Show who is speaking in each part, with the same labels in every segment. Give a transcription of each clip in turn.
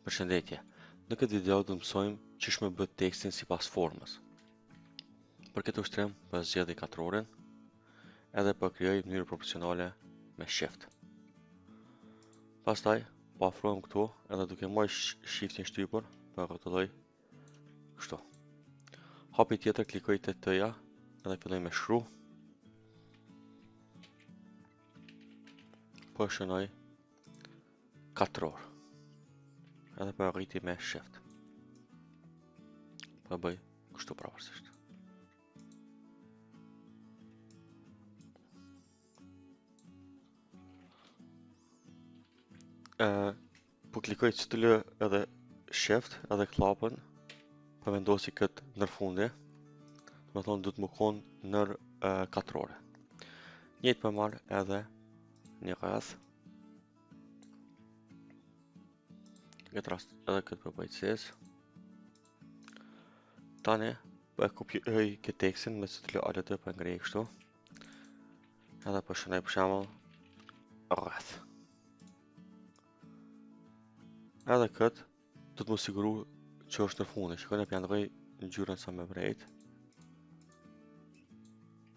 Speaker 1: Përshëndetje, në këtë video do të mësojmë çish me bë tekstin sipas formës. Për këtë ushtrim për zgjedhje katroren, edhe për krijoj në mënyrë proporcionale me shift. Pastaj, po afrohem këtu, edhe duke marrë shiftin shtypur, po rrotulloj kështu. Hapi tjetër klikoj te t-ja, edhe filloj me shkru. Po shënoj katror. Edhe për rriti me shift. Po bëj kështu pavarësisht. Po klikoj cëtëllë edhe shift edhe klapën, po vendosi këtë nërfundi, do të thonë du të më konë nër katrore. Njëjtë për marrë edhe një rreth. Këtë rast edhe këtë për bëjtësis. Tani, po e kopjoj këtë tekstin me cëtëllë alët të për ngrej kështu. Edhe për shënoj për shembull rreth. Edhe këtë, do të më siguru që është në fundi. Shikoj në pjandroj në gjyrën sa me vrejt.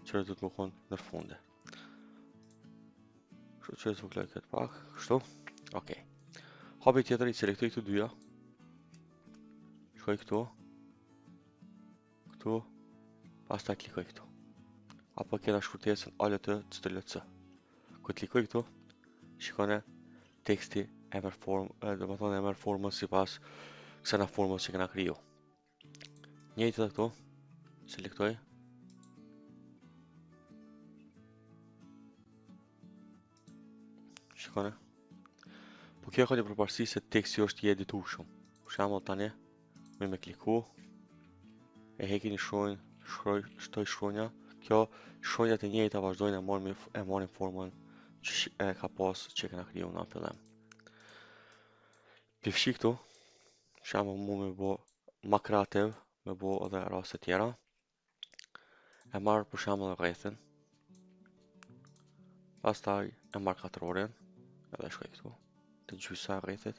Speaker 1: Qërë do të më konë në fundi. Kështu që të vëkloj këtë pak, kështu. Okej. Hapi tjetër i selektoj këtu dyja. Shkoj këtu. Këtu. Pastaj klikoj këtu. Apo kena shkurtesën ALT CTRL-C. Kur klikoj këtu, shikone teksti e merr formë, do të thonë e merr formën sipas kësaj formës që kena kriju. Njëjtë edhe këtu. Selektoj. Shikone. Po kjo ka një përparësi se teksti është i editurshëm. Për shembull tani me kliku e heki një shkronjë, shtoj shkronja. Kjo shkronjat e njëjta vazhdojnë e marrin formën që e ka pas që kena kriju në fillim. Pifshi këtu, për shembull mu me bë më kreativ, me bë edhe raste tjera. E marr për shembull rrethin. Pastaj e marr katroren, edhe shkoj këtu. Të gjysa rrethit.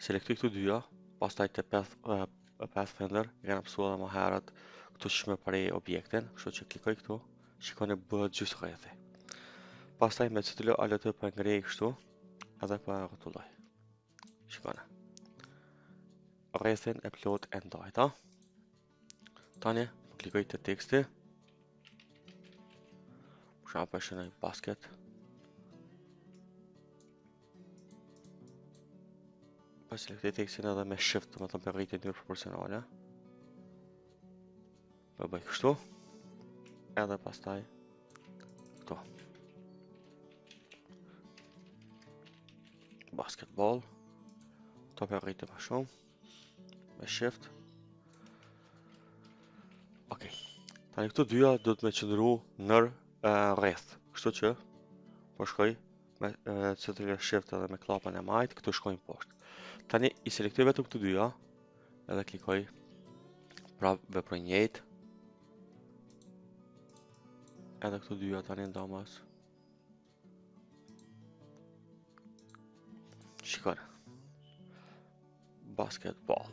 Speaker 1: Selektoj këtu dyja, pastaj te Pathfinder, e kena mësuar edhe më herët këtu që me pare objektin, kështu që klikoj këtu, shikoni bëhet gjysë rrethi. Pastaj me cëtëllë ALT për ngrej kështu, edhe për rrotulloj. Shikoni. Rrethin e plot e ndajta. Tani, klikoj të teksti. Për shembull për shënoj basket. Po selektoj tekstin edhe me shift, do të thonë për rritje në mënyrë proporcionale. Po bëj kështu. Edhe pastaj këtu. Basketball. Këto për rritje më shumë. Me shift. Okej. Tani këto dyja do të më qëndru nër rreth. Kështu që po shkoj me cëtëllë shift edhe me klapën e majt, këtu shkojnë poshtë. Tani i selektoj vetëm këto dyja, edhe klikoj pra veproj njëjtë. Edhe këto dyja tani ndamas. Shikoni. Basketball.